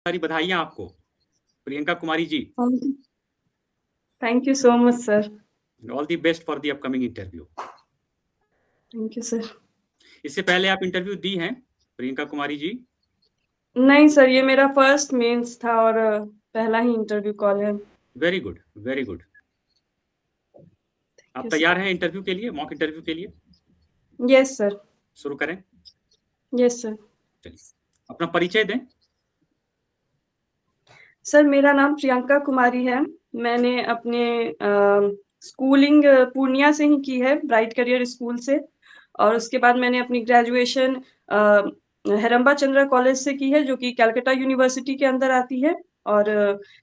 सारी बधाइयाँ आपको, Priyanka Kumari ji. Thank you so much sir. All the best for the upcoming interview. Thank you sir. इससे पहले आप इंटरव्यू दी हैं, प्रियंका कुमारी जी? नहीं सर, ये मेरा फर्स्ट मेंस था और पहला ही इंटरव्यू कॉल है। Very good, very good. आप तैयार हैं इंटरव्यू के लिए, मॉक इंटरव्यू के लिए? Yes sir. शुरू करें? Yes sir. चलिए, अपना परिचय दें। सर, मेरा नाम प्रियंका कुमारी है। मैंने अपने स्कूलिंग पूर्णिया से ही की है, ब्राइट करियर स्कूल से, और उसके बाद मैंने अपनी ग्रेजुएशन हेरम्बा चंद्रा कॉलेज से की है, जो कि कलकत्ता यूनिवर्सिटी के अंदर आती है। और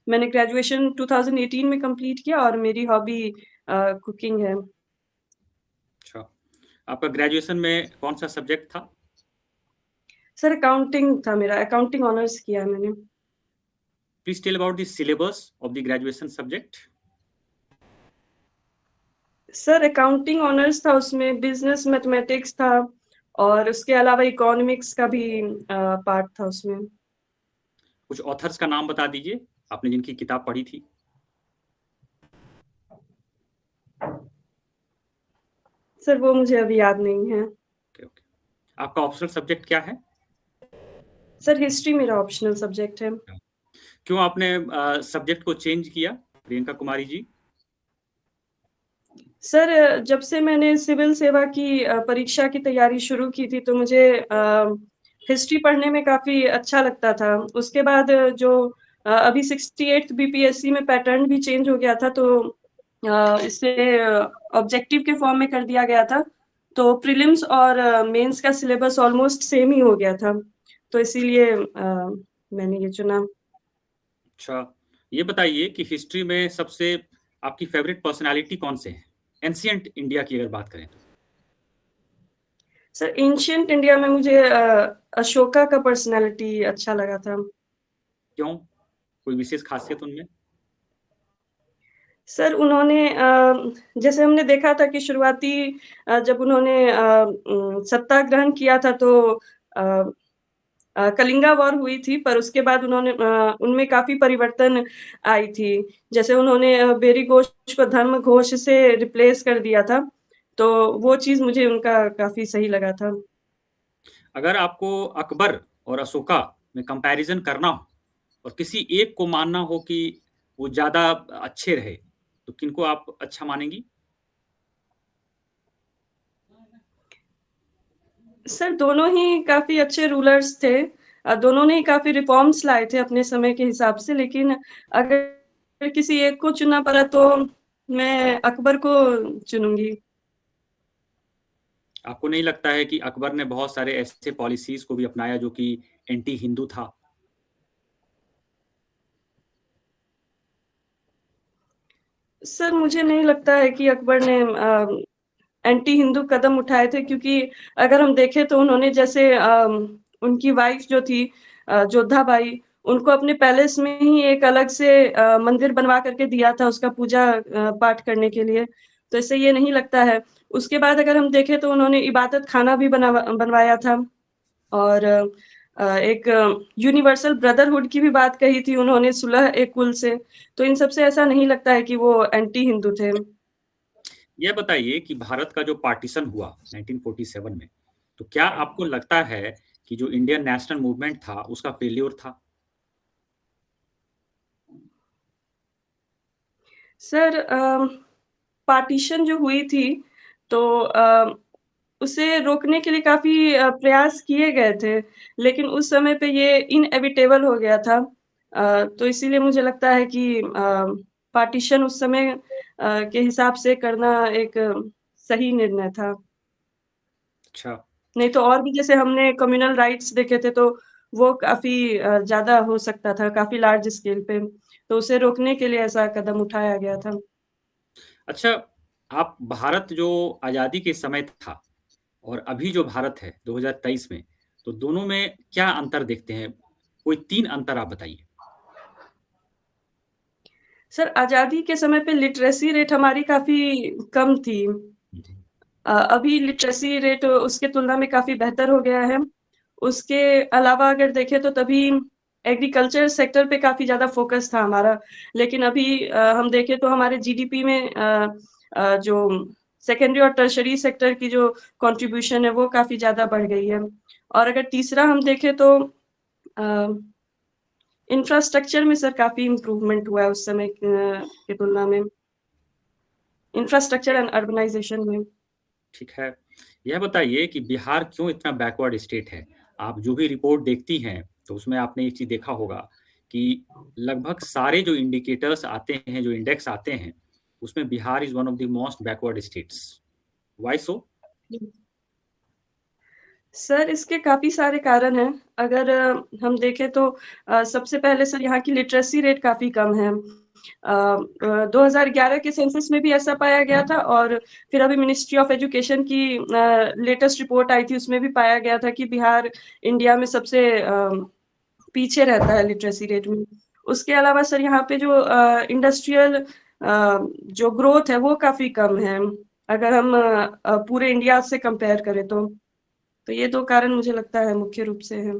मैंने ग्रेजुएशन 2018 में कंप्लीट किया और मेरी हॉबी कुकिंग है। अच्छा, आपका ग्रेजुएशन में कौन सा सब्जेक्ट था? सर, अकाउंटिंग था मेरा, अकाउंटिंग ऑनर्स किया है मैंने। Please tell about the syllabus of the graduation subject. Sir, accounting honours था, उसमें बिजनेस मैथमेटिक्स था और उसके अलावा इकोनॉमिक्स का भी पार्ट था उसमें। कुछ ऑथर्स का नाम बता दीजिए, आपने जिनकी किताब पढ़ी थी। सर, वो मुझे अभी याद नहीं है। Okay, okay. आपका ऑप्शनल सब्जेक्ट क्या है? सर, हिस्ट्री मेरा ऑप्शनल सब्जेक्ट है। क्यों आपने सब्जेक्ट को चेंज किया, प्रियंका कुमारी जी? सर, जब से मैंने सिविल सेवा की परीक्षा की तैयारी शुरू की थी, तो मुझे हिस्ट्री पढ़ने में काफ़ी अच्छा लगता था। उसके बाद जो अभी 68th बीपीएससी में पैटर्न भी चेंज हो गया था, तो इसे ऑब्जेक्टिव के फॉर्म में कर दिया गया था। तो प्रीलिम्स और मेंस का सिलेबस ऑलमोस्ट सेम ही हो गया था। तो इसीलिए मैंने ये चुना। अच्छा, ये बताइए कि हिस्ट्री में सबसे आपकी फेवरेट पर्सनालिटी कौन से हैं? एंशिएंट इंडिया की अगर बात करें तो। सर, एंशिएंट इंडिया में मुझे अशोका का पर्सनैलिटी अच्छा लगा था। क्यों? कोई विशेष खासियत उनमें? सर, उन्होंने जैसे हमने देखा था कि शुरुआती जब उन्होंने सत्ता ग्रहण किया था, तो कलिंगा वॉर हुई थी, पर उसके बाद उन्होंने उनमें काफ़ी परिवर्तन आई थी। जैसे उन्होंने बेरी घोष को धर्म घोष से रिप्लेस कर दिया था, तो वो चीज़ मुझे उनका काफ़ी सही लगा था। अगर आपको अकबर और अशोका में कंपैरिजन करना हो और किसी एक को मानना हो कि वो ज़्यादा अच्छे रहे, तो किनको आप अच्छा मानेंगी? सर, दोनों ही काफ़ी अच्छे रूलर्स थे। दोनों ने ही काफ़ी रिफ़ॉर्म्स लाए थे अपने समय के हिसाब से, लेकिन अगर किसी एक को चुनना पड़ा, तो मैं अकबर को चुनूँगी। आपको नहीं लगता है कि अकबर ने बहुत सारे ऐसे पॉलिसीज़ को भी अपनाया जो कि एंटी हिंदू था? सर, मुझे नहीं लगता है कि अकबर ने एंटी हिंदू कदम उठाए थे, क्योंकि अगर हम देखें तो उन्होंने जैसे उनकी वाइफ जो थी जोधा बाई, उनको अपने पैलेस में ही एक अलग से मंदिर बनवा करके दिया था उसका पूजा पाठ करने के लिए। तो इससे ये नहीं लगता है। उसके बाद अगर हम देखें तो उन्होंने इबादत खाना भी बनवाया था और एक यूनिवर्सल ब्रदरहुड की भी बात कही थी उन्होंने, सुलह ए कुल से। तो इन सब से ऐसा नहीं लगता है कि वो एंटी हिंदू थे। यह बताइए कि भारत का जो पार्टीशन हुआ 1947 में, तो क्या आपको लगता है कि जो इंडियन नेशनल मूवमेंट था उसका फेल्योर था? सर, पार्टीशन जो हुई थी, तो उसे रोकने के लिए काफ़ी प्रयास किए गए थे, लेकिन उस समय पे ये इनएविटेबल हो गया था। तो इसीलिए मुझे लगता है कि पार्टीशन उस समय के हिसाब से करना एक सही निर्णय था। अच्छा। नहीं तो और भी जैसे हमने कम्युनल राइट्स देखे थे, तो वो काफ़ी ज़्यादा हो सकता था, काफ़ी लार्ज स्केल पे। तो उसे रोकने के लिए ऐसा कदम उठाया गया था। अच्छा, आप भारत जो आज़ादी के समय था और अभी जो भारत है 2023 में, तो दोनों में क्या अंतर देखते हैं? कोई 3 अंतर आप बताइए। सर, आज़ादी के समय पे लिटरेसी रेट हमारी काफ़ी कम थी। अभी लिटरेसी रेट उसके तुलना में काफ़ी बेहतर हो गया है। उसके अलावा अगर देखें तो तभी एग्रीकल्चर सेक्टर पे काफ़ी ज़्यादा फ़ोकस था हमारा। लेकिन अभी हम देखें तो हमारे जीडीपी में जो सेकेंडरी और टर्शरी सेक्टर की जो कंट्रीब्यूशन है वो काफ़ी ज़्यादा बढ़ गई है। और अगर तीसरा हम देखें तो इंफ्रास्ट्रक्चर में सर काफ़ी इम्प्रूवमेंट हुआ है उस समय की तुलना में। इंफ्रास्ट्रक्चर एंड अर्बनाइजेशन में। ठीक है। यह बताइए कि बिहार क्यों इतना बैकवर्ड स्टेट है? आप जो भी रिपोर्ट देखती हैं, तो उसमें आपने एक चीज़ देखा होगा कि लगभग सारे जो इंडिकेटर्स आते हैं, जो इंडेक्स आते हैं, उसमें Bihar is one of the most backward states. Why so? Sir इसके काफ़ी सारे कारण हैं। अगर हम देखें तो सबसे पहले सर यहाँ की लिटरेसी रेट काफ़ी कम है। 2011 के सेंसस में भी ऐसा पाया गया था और फिर अभी मिनिस्ट्री ऑफ एजुकेशन की लेटेस्ट रिपोर्ट आई थी, उसमें भी पाया गया था कि बिहार इंडिया में सबसे पीछे रहता है लिटरेसी रेट में। उसके अलावा सर यहाँ पे जो इंडस्ट्रियल जो ग्रोथ है वो काफ़ी कम है, अगर हम पूरे इंडिया से कंपेयर करें तो। तो ये 2 कारण मुझे लगता है मुख्य रूप से हैं।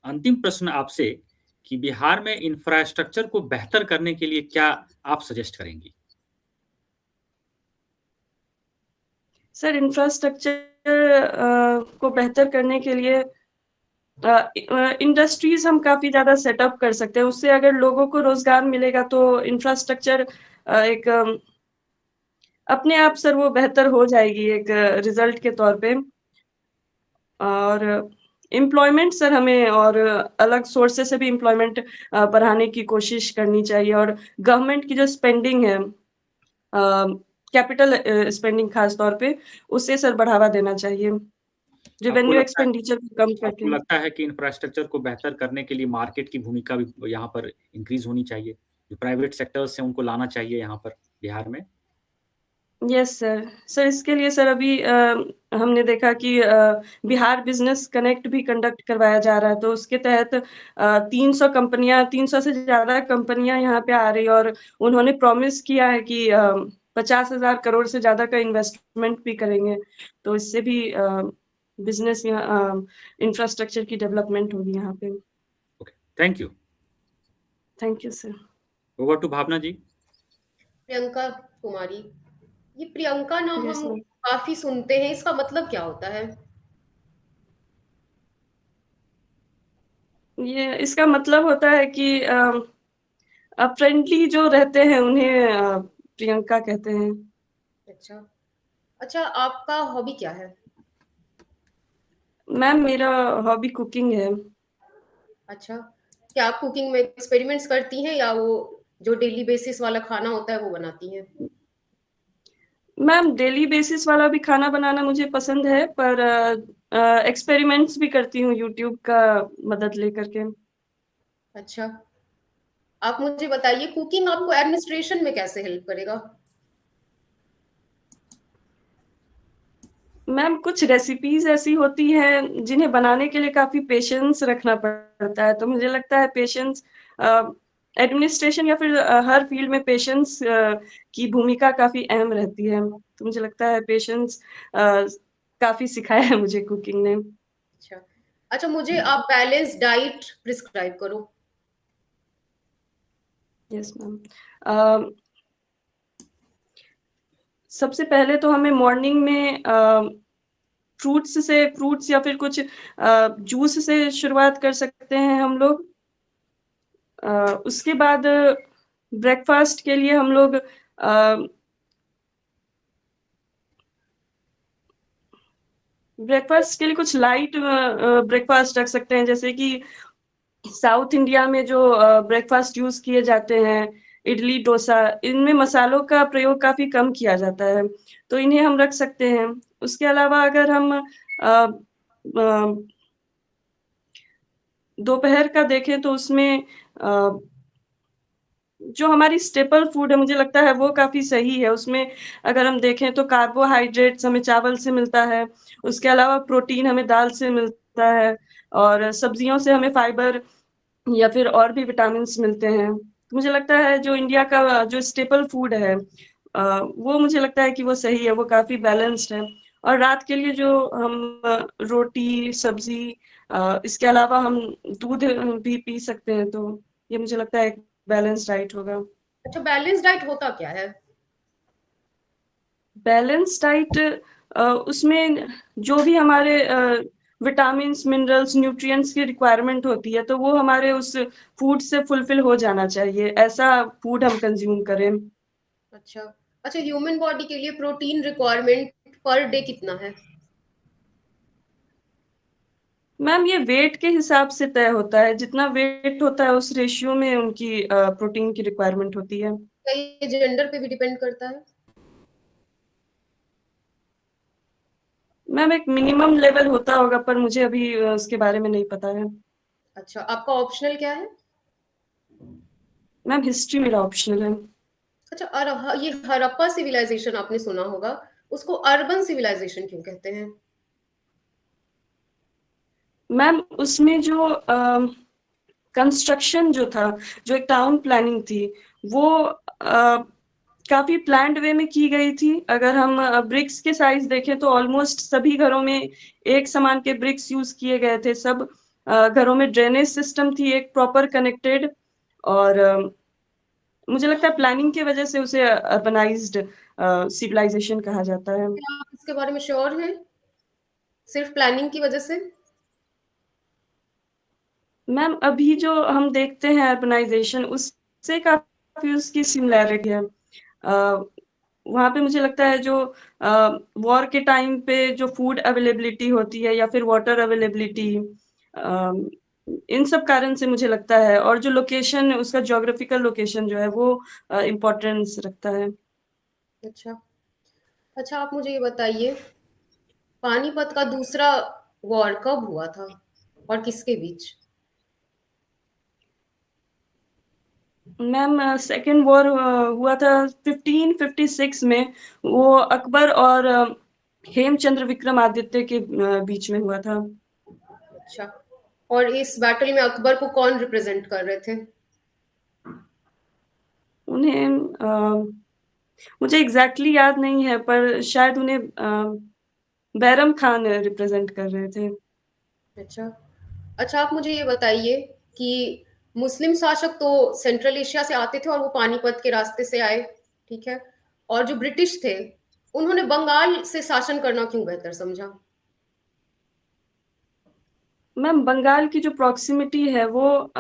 अंतिम प्रश्न आपसे कि बिहार में इंफ्रास्ट्रक्चर को बेहतर करने के लिए क्या आप सजेस्ट करेंगी? सर इंफ्रास्ट्रक्चर को बेहतर करने के लिए इंडस्ट्रीज हम काफ़ी ज़्यादा सेटअप कर सकते हैं। उससे अगर लोगों को रोज़गार मिलेगा तो इंफ्रास्ट्रक्चर एक अपने आप सर वो बेहतर हो जाएगी एक रिज़ल्ट के तौर पे। और एम्प्लॉयमेंट सर हमें और अलग सोर्सेस से भी एम्प्लॉयमेंट बढ़ाने की कोशिश करनी चाहिए और गवर्नमेंट की जो स्पेंडिंग है कैपिटल स्पेंडिंग खास तौर पे, उसे सर बढ़ावा देना चाहिए। आपको रेवेन्यू लगता है एक्सपेंडिचर को कम आपको करके। लगता है कि इंफ्रास्ट्रक्चर को बेहतर करने के लिए मार्केट की भूमिका भी यहाँ पर इंक्रीज़ होनी चाहिए? जो प्राइवेट सेक्टर्स हैं, उनको लाना चाहिए यहाँ पर बिहार में? Yes sir. सर इसके लिए सर अभी हमने देखा कि बिहार बिज़नेस कनेक्ट भी कंडक्ट करवाया जा रहा है, तो उसके तहत 300 कंपनियाँ 300 से ज़्यादा कंपनियाँ यहाँ पे आ रही हैं और उन्होंने प्रॉमिस किया है कि 50,000 करोड़ से ज़्यादा का इन्वेस्टमेंट भी करेंगे। तो इससे भी बिज़नेस यहाँ इंफ्रास्ट्रक्चर की डेवलपमेंट होगी यहाँ पे। Okay, thank you. Thank you sir. Over to Bhavna ji. Priyanka Kumari, ये प्रियंका नाम यस हम मैम। काफी सुनते हैं, इसका मतलब क्या होता है? ये इसका मतलब होता है कि फ्रेंडली जो रहते हैं उन्हें प्रियंका कहते हैं। अच्छा। अच्छा, आपका हॉबी क्या है? मैम मेरा हॉबी कुकिंग है। अच्छा, क्या आप कुकिंग में एक्सपेरिमेंट्स करती हैं या वो जो डेली बेसिस वाला खाना होता है वो बनाती हैं? मैम डेली बेसिस वाला भी खाना बनाना मुझे पसंद है, पर एक्सपेरिमेंट्स भी करती हूँ यूट्यूब का मदद लेकर के। अच्छा, आप मुझे बताइए कुकिंग आपको एडमिनिस्ट्रेशन में कैसे हेल्प करेगा? मैम कुछ रेसिपीज ऐसी होती हैं जिन्हें बनाने के लिए काफी पेशेंस रखना पड़ता है, तो मुझे लगता है पेशेंस एडमिनिस्ट्रेशन या फिर हर फील्ड में पेशेंस की भूमिका काफी अहम रहती है, तो मुझे लगता है पेशेंस काफी सिखाया है मुझे कुकिंग ने। अच्छा। अच्छा, मुझे आप बैलेंस डाइट प्रिस्क्राइब करो। Yes ma'am. सबसे पहले तो हमें मॉर्निंग में फ्रूट्स या फिर कुछ जूस से शुरुआत कर सकते हैं हम लोग। उसके बाद ब्रेकफास्ट के लिए हम लोग ब्रेकफास्ट के लिए कुछ लाइट ब्रेकफास्ट रख सकते हैं, जैसे कि साउथ इंडिया में जो ब्रेकफास्ट यूज किए जाते हैं, इडली डोसा, इनमें मसालों का प्रयोग काफी कम किया जाता है, तो इन्हें हम रख सकते हैं। उसके अलावा अगर हम दोपहर का देखें तो उसमें जो हमारी स्टेपल फूड है मुझे लगता है वो काफ़ी सही है। उसमें अगर हम देखें तो कार्बोहाइड्रेट्स हमें चावल से मिलता है, उसके अलावा प्रोटीन हमें दाल से मिलता है और सब्जियों से हमें फाइबर या फिर और भी विटामिन्स मिलते हैं। तो मुझे लगता है जो इंडिया का जो स्टेपल फूड है वो मुझे लगता है कि वो सही है, वो काफ़ी बैलेंस्ड है। और रात के लिए जो हम रोटी, सब्ज़ी इसके अलावा हम दूध भी पी सकते हैं, तो ये मुझे लगता है एक बैलेंस डाइट होगा। अच्छा, बैलेंस डाइट होता क्या है? बैलेंस डाइट उसमें जो भी हमारे विटामिन्स, मिनरल्स, न्यूट्रिएंट्स की रिक्वायरमेंट होती है, तो वो हमारे उस फूड से फुलफिल हो जाना चाहिए, ऐसा फूड हम कंज्यूम करें। अच्छा। अच्छा, ह्यूमन बॉडी के लिए प्रोटीन रिक्वायरमेंट पर डे कितना है? मैम ये वेट के हिसाब से तय होता है, जितना वेट होता है उस रेशियो में उनकी प्रोटीन की रिक्वायरमेंट होती है। क्या ये जेंडर पे भी डिपेंड करता है? मैम एक मिनिमम लेवल होता होगा, पर मुझे अभी उसके बारे में नहीं पता है। अच्छा, आपका ऑप्शनल क्या है? मैम हिस्ट्री मेरा ऑप्शनल है। अच्छा, ये हड़प्पा सिविलाइजेशन आपने सुना होगा, उसको अर्बन सिविलाइजेशन क्यों कहते हैं? मैम उसमें जो कंस्ट्रक्शन जो था, जो एक टाउन प्लानिंग थी, वो काफी प्लान्ड वे में की गई थी। अगर हम ब्रिक्स के साइज देखें तो ऑलमोस्ट सभी घरों में एक समान के ब्रिक्स यूज किए गए थे। सब घरों में ड्रेनेज सिस्टम थी एक प्रॉपर कनेक्टेड, और मुझे लगता है प्लानिंग की वजह से उसे अर्बनाइज्ड सिविलाइजेशन कहा जाता है। क्या आप इसके बारे में श्योर हैं? सिर्फ प्लानिंग की वजह से? मैम अभी जो हम देखते हैं अर्बनाइजेशन, उससे काफी उसकी सिमिलैरिटी है। वहाँ पे मुझे लगता है जो वॉर के टाइम पे जो फूड अवेलेबिलिटी होती है या फिर वाटर अवेलेबिलिटी, इन सब कारण से मुझे लगता है, और जो लोकेशन उसका ज्योग्राफिकल लोकेशन जो है वो इम्पोर्टेंस रखता है। अच्छा। अच्छा, आप मुझे ये बताइए, पानीपत का दूसरा वॉर कब हुआ था और किसके बीच? मैम सेकेंड वॉर हुआ था 1556 में। वो अकबर और हेमचंद्र विक्रमादित्य के बीच में हुआ था। अच्छा, और इस बैटल में अकबर को कौन रिप्रेजेंट कर रहे थे? उन्हें मुझे एग्जैक्टली याद नहीं है, पर शायद उन्हें बैरम खान रिप्रेजेंट कर रहे थे। अच्छा। अच्छा, आप मुझे ये बताइए कि मुस्लिम शासक तो सेंट्रल एशिया से आते थे और वो पानीपत के रास्ते से आए, ठीक है? और जो ब्रिटिश थे, उन्होंने बंगाल से शासन करना क्यों बेहतर समझा? मैम बंगाल की जो प्रॉक्सिमिटी है वो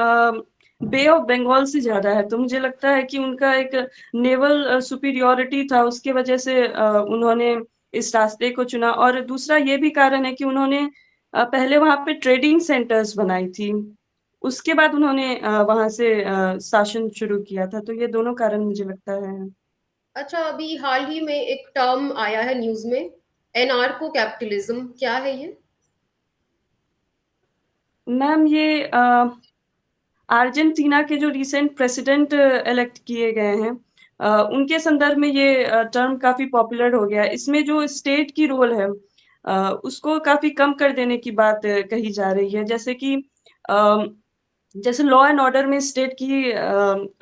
बे ऑफ बंगाल से ज्यादा है, तो मुझे लगता है कि उनका एक नेवल सुपीरियोरिटी था, उसके वजह से उन्होंने इस रास्ते को चुना। और दूसरा ये भी कारण है कि उन्होंने पहले वहां पे ट्रेडिंग सेंटर्स बनाई थी, उसके बाद उन्होंने वहां से शासन शुरू किया था, तो ये दोनों कारण मुझे लगता है। अच्छा, अभी हाल ही में एक टर्म आया है न्यूज में, एनार्को कैपिटलिज्म, क्या है ये? मैम ये अर्जेंटीना के जो रिसेंट प्रेसिडेंट इलेक्ट किए गए हैं, उनके संदर्भ में ये टर्म काफी पॉपुलर हो गया है। इसमें जो स्टेट की रोल है उसको काफी कम कर देने की बात कही जा रही है, जैसे कि अ, जैसे लॉ एंड ऑर्डर में स्टेट की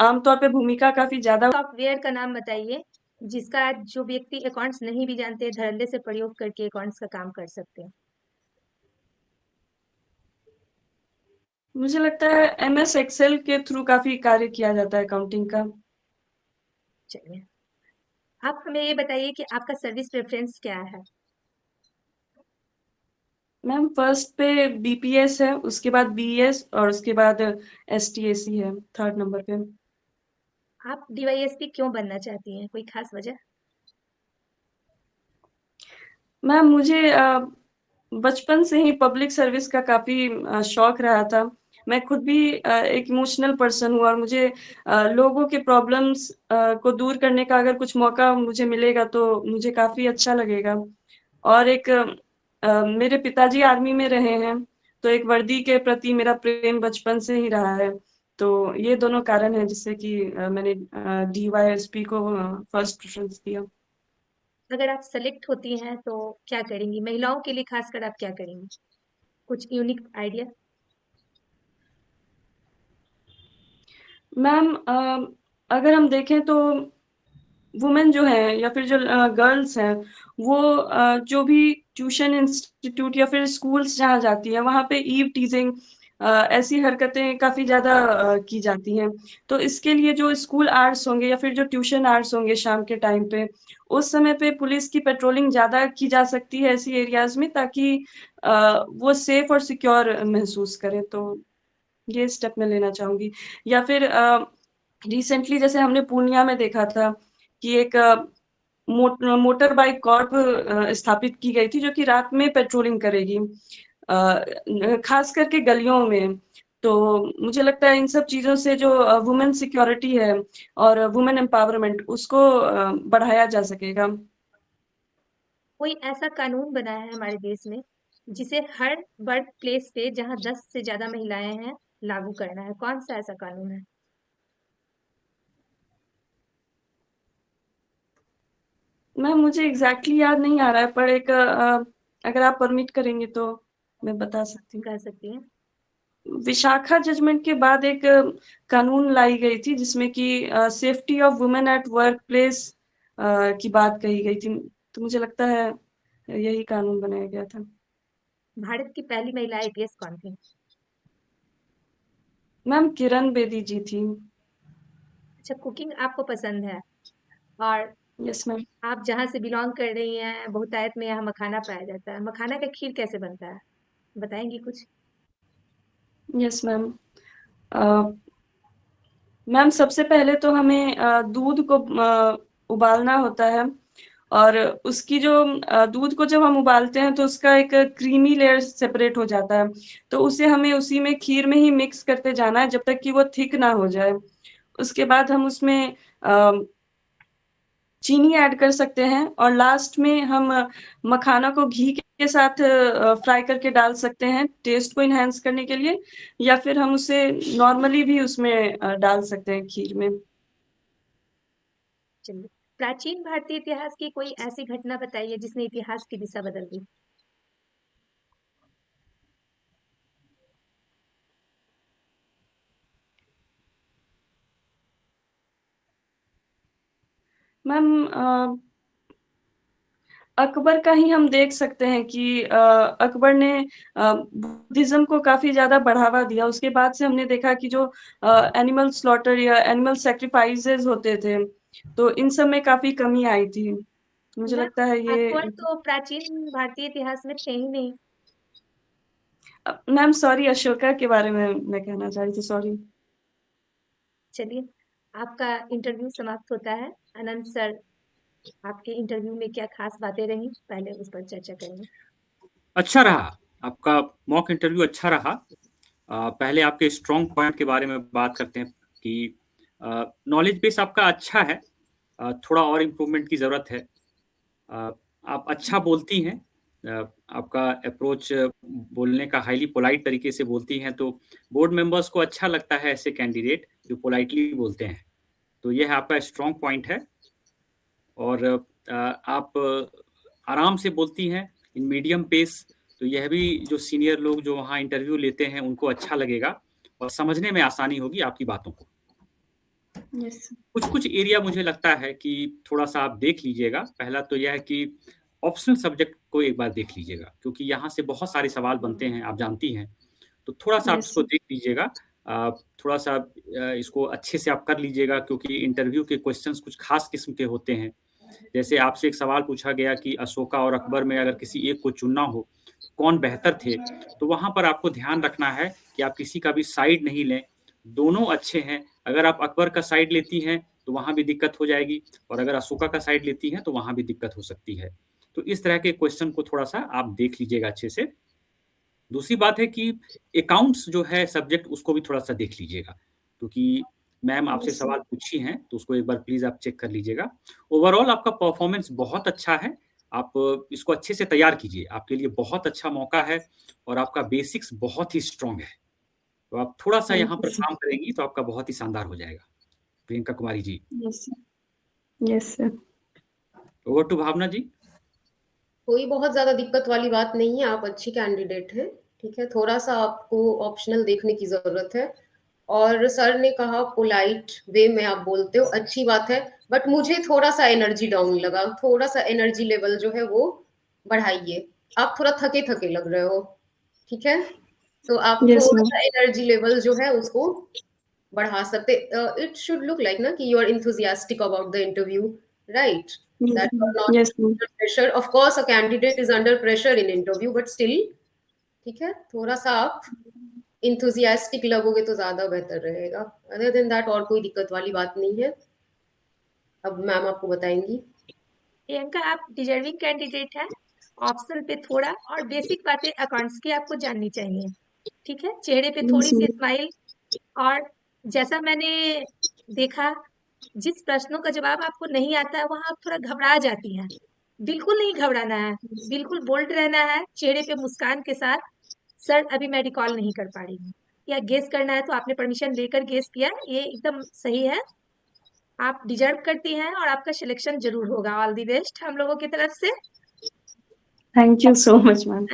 आमतौर पे भूमिका काफी ज्यादा। सॉफ्टवेयर का नाम बताइए जिसका जो व्यक्ति अकाउंट्स नहीं भी जानते धड़ल्ले से प्रयोग करके अकाउंट्स का काम कर सकते हैं। मुझे लगता है एमएस एक्सेल के थ्रू काफी कार्य किया जाता है अकाउंटिंग का। चलिए, आप हमें ये बताइए कि आपका सर्विस प्रेफरेंस क्या है? मैम फर्स्ट पे बीपीएस है, उसके बाद बीएस, और उसके बाद एसटीएसी है थर्ड नंबर पे। आप डीवाईएसपी क्यों बनना चाहती हैं, कोई खास वजह? मैम मुझे बचपन से ही पब्लिक सर्विस का काफी शौक रहा था। मैं खुद भी एक इमोशनल पर्सन हूँ, और मुझे लोगों के प्रॉब्लम्स को दूर करने का अगर कुछ मौका मुझे मिलेगा तो मुझे काफी अच्छा लगेगा। और एक मेरे पिताजी आर्मी में रहे हैं, तो एक वर्दी के प्रति मेरा प्रेम बचपन से ही रहा है। तो ये दोनों कारण हैं जिससे कि मैंने डीवाईएसपी को फर्स्ट प्रेफरेंस दिया। अगर आप सेलेक्ट होती हैं तो क्या करेंगी? महिलाओं के लिए खासकर आप क्या करेंगी? कुछ यूनिक आइडिया? मैम अगर हम देखें तो वुमेन जो है या फिर जो गर्ल्स हैं, वो जो भी ट्यूशन इंस्टीट्यूट या फिर स्कूल्स जहाँ जाती हैं, वहाँ पे ईव टीजिंग ऐसी हरकतें काफ़ी ज़्यादा की जाती हैं। तो इसके लिए जो स्कूल आवर्स होंगे या फिर जो ट्यूशन आवर्स होंगे शाम के टाइम पे, उस समय पे पुलिस की पेट्रोलिंग ज़्यादा की जा सकती है ऐसी एरियाज़ में, ताकि वो सेफ और सिक्योर महसूस करें। तो ये स्टेप मैं लेना चाहूँगी। या फिर रिसेंटली जैसे हमने पूर्णिया में देखा था कि एक मोटर बाइक कॉर्प स्थापित की गई थी, जो कि रात में पेट्रोलिंग करेगी, खास करके गलियों में। तो मुझे लगता है इन सब चीज़ों से जो वुमेन सिक्योरिटी है और वुमेन एम्पावरमेंट, उसको बढ़ाया जा सकेगा। कोई ऐसा कानून बना है हमारे देश में जिसे हर वर्क प्लेस पे जहाँ 10 से ज्यादा महिलाएं हैं लागू करना है? कौन सा ऐसा कानून है? मैम मुझे एग्ज़ैक्टली याद नहीं आ रहा है, पर एक अगर आप परमिट करेंगे तो मैं बता सकती हूँ। कह सकती हैं। विशाखा जजमेंट के बाद एक कानून लाई गई थी, जिसमें कि safety of women at work place की बात कही गई थी। तो मुझे लगता है यही कानून बनाया गया था। भारत की पहली महिला आईपीएस कौन थी? मैम किरण बेदी जी थी। अच्छा, कुकिंग आपको पसंद है, और यस मैम। आप जहाँ से बिलोंग कर रही हैं बहुतायत में यहाँ मखाना पाया जाता है। मखाना का खीर कैसे बनता है, बताएंगी कुछ? Yes ma'am. मैम सबसे पहले तो हमें दूध को उबालना होता है, और उसकी जो दूध को जब हम उबालते हैं तो उसका एक क्रीमी लेयर सेपरेट हो जाता है। तो उसे हमें उसी में खीर में ही मिक्स करते जाना है जब तक कि वो थिक ना हो जाए। उसके बाद हम उसमें चीनी ऐड कर सकते हैं, और लास्ट में हम मखाना को घी के साथ फ्राई करके डाल सकते हैं टेस्ट को इन्हांस करने के लिए, या फिर हम उसे नॉर्मली भी उसमें डाल सकते हैं खीर में। चलिए, प्राचीन भारतीय इतिहास की कोई ऐसी घटना बताइए जिसने इतिहास की दिशा बदल दी। मैम अकबर का ही हम देख सकते हैं कि अकबर ने बुद्धिज्म को काफ़ी ज़्यादा बढ़ावा दिया। उसके बाद से हमने देखा कि जो एनिमल स्लॉटर या एनिमल सैक्रिफाइसेज़ होते थे, तो इन सब में काफ़ी कमी आई थी। मुझे मैम, लगता है अकबर ये तो प्राचीन भारतीय इतिहास में थे ही नहीं। मैम सॉरी, अशोका के बारे में मैं कहना चाह रही थी, सॉरी। चलिए, आपका इंटरव्यू समाप्त होता है। आनंद सर, आपके इंटरव्यू में क्या खास बातें रही, पहले उस पर चर्चा करेंगे। अच्छा रहा, आपका मॉक इंटरव्यू अच्छा रहा। पहले आपके स्ट्रॉन्ग पॉइंट के बारे में बात करते हैं कि नॉलेज बेस आपका अच्छा है, थोड़ा और इम्प्रूवमेंट की ज़रूरत है। आप अच्छा बोलती हैं, आपका अप्रोच बोलने का हाईली पोलाइट तरीके से बोलती हैं, तो बोर्ड मेंबर्स को अच्छा लगता है ऐसे कैंडिडेट जो पोलाइटली बोलते हैं। तो यह आपका स्ट्रॉन्ग पॉइंट है। और आप आराम से बोलती हैं इन मीडियम पेस, तो यह भी जो सीनियर लोग जो वहाँ इंटरव्यू लेते हैं उनको अच्छा लगेगा और समझने में आसानी होगी आपकी बातों को। यस। कुछ एरिया मुझे लगता है कि थोड़ा-सा आप देख लीजिएगा। पहला तो यह है कि ऑप्शनल सब्जेक्ट को एक बार देख लीजिएगा, क्योंकि यहाँ से बहुत सारे सवाल बनते हैं, आप जानती हैं। तो थोड़ा-सा आप यस। इसको देख लीजिएगा। थोड़ा-सा इसको अच्छे से आप कर लीजिएगा, क्योंकि इंटरव्यू के क्वेश्चंस कुछ खास किस्म के होते हैं। जैसे आपसे एक सवाल पूछा गया कि अशोका और अकबर में अगर किसी एक को चुनना हो, कौन बेहतर थे? तो वहाँ पर आपको ध्यान रखना है कि आप किसी का भी साइड नहीं लें, दोनों अच्छे हैं। अगर आप अकबर का साइड लेती हैं, तो वहाँ भी दिक्कत हो जाएगी, और अगर अशोका का साइड लेती हैं, तो वहाँ भी दिक्कत हो सकती है। तो इस तरह के क्वेश्चन को थोड़ा-सा आप देख लीजिएगा अच्छे से। दूसरी बात है कि अकाउंट्स जो है सब्जेक्ट, उसको भी थोड़ा-सा देख लीजिएगा, क्योंकि मैम आपसे यस। सवाल पूछी हैं, तो उसको एक बार प्लीज़ आप चेक कर लीजिएगा। ओवरऑल आपका परफॉर्मेंस बहुत अच्छा है, आप इसको अच्छे से तैयार कीजिए, आपके लिए बहुत अच्छा मौका है और आपका बेसिक्स बहुत ही स्ट्रॉन्ग है। तो आप थोड़ा-सा थैंक यहाँ यू पर सर। काम करेंगी तो आपका बहुत ही शानदार हो जाएगा। Priyanka Kumari ji, yes sir. Yes sir. Over to Bhavna ji. कोई बहुत ज़्यादा दिक्कत वाली बात नहीं है, आप अच्छी कैंडिडेट हैं, ठीक है। थोड़ा-सा आपको ऑप्शनल देखने की ज़रूरत है, और सर ने कहा पोलाइट वे में आप बोलते हो, अच्छी बात है, बट मुझे थोड़ा-सा एनर्जी डाउन लगा, थोड़ा-सा एनर्जी लेवल जो है वो बढ़ाइए, आप थोड़ा थके-थके लग रहे हो, ठीक है? तो आप यस मैम। थोड़ा-सा एनर्जी लेवल जो है उसको बढ़ा सकते। इट शुड लुक लाइक ना कि you are enthusiastic about the interview, right? Yes That ma'am. you're not yes ma'am. under pressure. Of course, a candidate is under pressure in interview, but still, ठीक है? थोड़ा-सा आप enthusiastic लगोगे तो ज़्यादा बेहतर रहेगा। Other than that और कोई दिक्कत वाली बात नहीं है। अब मैम आपको बताएँगी। प्रियंका, आप डिजर्विंग कैंडिडेट हैं। ऑप्शन पे थोड़ा और बेसिक बातें अकाउंट्स की आपको जाननी चाहिए, ठीक है? चेहरे पे थोड़ी यस सी मैम। स्माइल, और जैसा मैंने देखा, जिस प्रश्नों का जवाब आपको नहीं आता है, वहां आप थोड़ा घबरा जाती हैं। बिल्कुल नहीं घबराना है, बिल्कुल बोल्ड रहना है, चेहरे पे मुस्कान के साथ। सर, अभी मैं रिकॉल नहीं कर पा रही हूँ, या गेस करना है तो आपने परमिशन लेकर गेस किया, ये एकदम सही है। आप डिजर्व करती हैं और आपका सिलेक्शन जरूर होगा। ऑल द बेस्ट हम लोगों की तरफ से। Thank you so much ma'am.